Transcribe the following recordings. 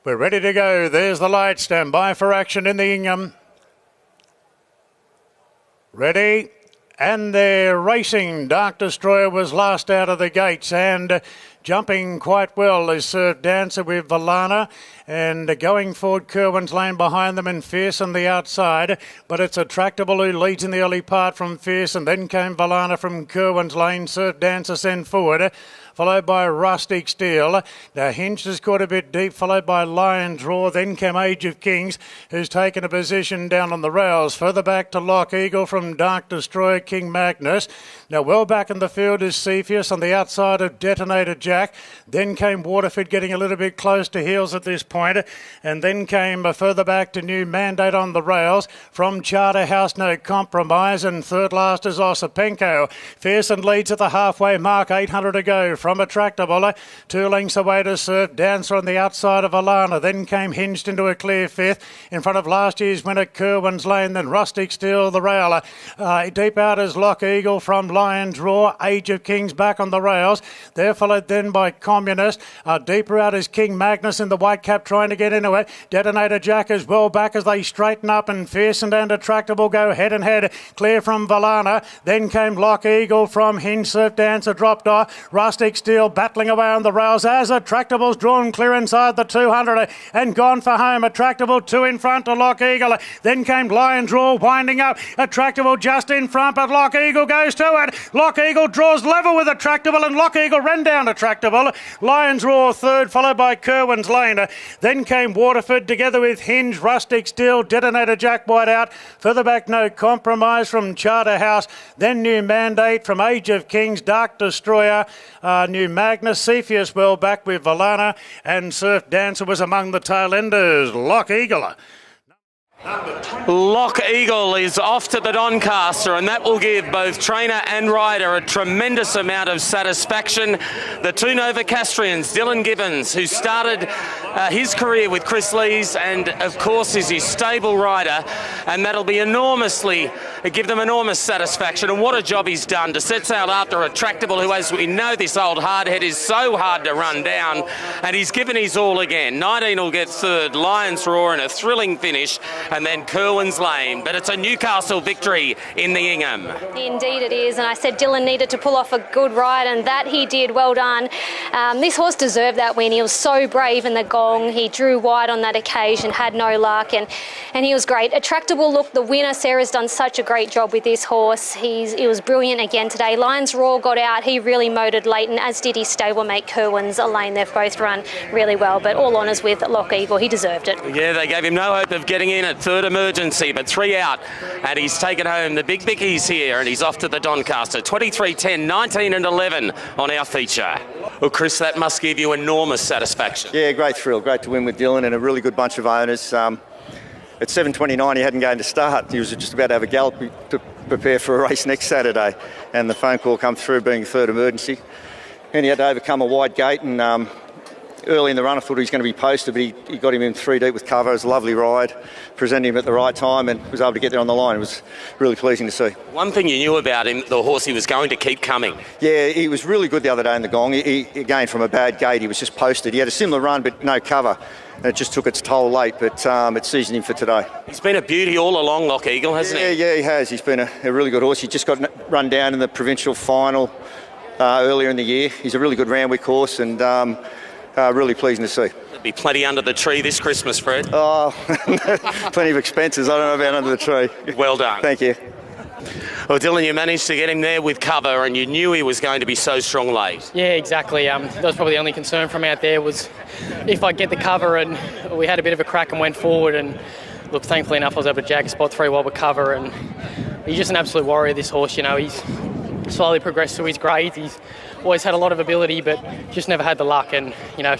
We're ready to go. There's the light. Stand by for action in the Ingham. Ready. And they're racing. Dark Destroyer was last out of the gates and jumping quite well is Surf Dancer with Valana, and going forward Kerwin's Lane behind them and Fierce on the outside, but it's Attractable who leads in the early part from Fierce, and then came Valana from Kerwin's Lane. Surf Dancer sent forward, followed by Rustic Steel. Now Hinge has caught a bit deep, followed by Lion's Roar. Then came Age of Kings, who's taken a position down on the rails. Further back to Loch Eagle from Dark Destroyer, King Magnus. Now well back in the field is Cepheus on the outside of Detonator Jack. Then came Waterford, getting a little bit close to heels at this point. And then came further back to New Mandate on the rails from Charterhouse, No Compromise. And third last is Osipenko. Fearson leads at the halfway mark, 800 to go. From Attractable, 2 lengths away to Surf Dancer on the outside of Alana. Then came Hinged into a clear fifth in front of last year's winner Kerwin's Lane. Then Rustic Steel the rail. Deep out is Loch Eagle from Lion's Roar. Age of Kings back on the rails. They're followed then by Communist. Deeper out is King Magnus in the white cap trying to get into it. Detonator Jack is well back as they straighten up, and Fearsome and Attractable go head and head. Clear from Valana. Then came Loch Eagle from Hinge. Surf Dancer dropped off. Rustic Steel battling away on the rails as Attractable's drawn clear inside the 200 and gone for home. Attractable 2 in front to Loch Eagle. Then came Lion's Roar winding up. Attractable just in front, but Loch Eagle goes to it. Loch Eagle draws level with Attractable, and Loch Eagle ran down Attractable. Lion's Roar third, followed by Kerwin's Lane. Then came Waterford together with Hinge, Rustic Steel, Detonator Jack White out. Further back, No Compromise from Charterhouse. Then New Mandate from Age of Kings, Dark Destroyer, New Magnus, Cepheus well back with Valana, and Surf Dancer was among the tail enders. Loch Eagle. Loch Eagle is off to the Doncaster, and that will give both trainer and rider a tremendous amount of satisfaction. The two Novocastrians, Dylan Gibbons, who started his career with Kris Lees and of course is his stable rider, and that'll be give them enormous satisfaction. And what a job he's done to set sail after Attractable, who, as we know, this old hardhead is so hard to run down, and he's given his all again. 19 will get third, Lion's Roar in a thrilling finish, and then Kerwin's Lane. But it's a Newcastle victory in the Ingham. Indeed it is, and I said Dylan needed to pull off a good ride, and that he did. Well done. This horse deserved that win. He was so brave in the gong. He drew wide on that occasion, had no luck, and he was great. Attractable, look, the winner. Sarah's done such a great job with this horse. He was brilliant again today. Lion's Roar got out. He really motored late, and as did his stablemate Kerwin's Lane. They've both run really well, but all honours with Loch Eagle. He deserved it. Yeah, they gave him no hope of getting in at third emergency, but 3 out, and he's taken home the big bickies here, and he's off to the Doncaster. 23-10, 19 and 11 on our feature. Well, Kris, that must give you enormous satisfaction. Yeah, great thrill. Great to win with Dylan and a really good bunch of owners. At 7:29 he hadn't going to start. He was just about to have a gallop to prepare for a race next Saturday, and the phone call come through being third emergency, and he had to overcome a wide gate, and early in the run I thought he was going to be posted, but he got him in 3 deep with cover. It was a lovely ride, presented him at the right time, and was able to get there on the line. It was really pleasing to see. One thing you knew about him, the horse, he was going to keep coming. Yeah, he was really good the other day in the gong. Again, from a bad gate, he was just posted. He had a similar run but no cover, and it just took its toll late, but it seasoned him for today. He's been a beauty all along, Loch Eagle, hasn't he? Yeah, he has. He's been a really good horse. He just got run down in the provincial final earlier in the year. He's a really good Randwick horse, and really pleasing to see. There'll be plenty under the tree this Christmas, Fred. Oh, plenty of expenses. I don't know about under the tree. Well done. Thank you. Well, Dylan, you managed to get him there with cover, and you knew he was going to be so strong late. Yeah, exactly. That was probably the only concern from out there, was if I get the cover, and we had a bit of a crack and went forward, and look, thankfully enough I was able to jag a spot 3 wide with cover, and he's just an absolute warrior, this horse. You know, he's slowly progressed through his grades. He's always had a lot of ability, but just never had the luck, and you know,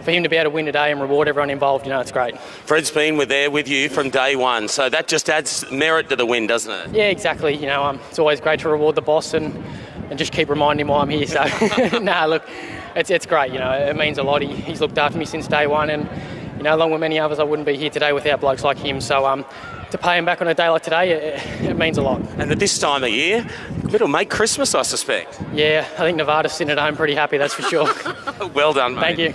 for him to be able to win today and reward everyone involved, you know, it's great. Fred's been there with you from day one, so that just adds merit to the win, doesn't it? Yeah, exactly. You know, it's always great to reward the boss and just keep reminding him why I'm here. So, look, it's great. You know, it means a lot. He's looked after me since day one, and you know, along with many others, I wouldn't be here today without blokes like him. So, to pay him back on a day like today, it means a lot. And at this time of year, it'll make Christmas, I suspect. Yeah, I think Nevada's sitting at home pretty happy, that's for sure. Well done, mate. Thank you.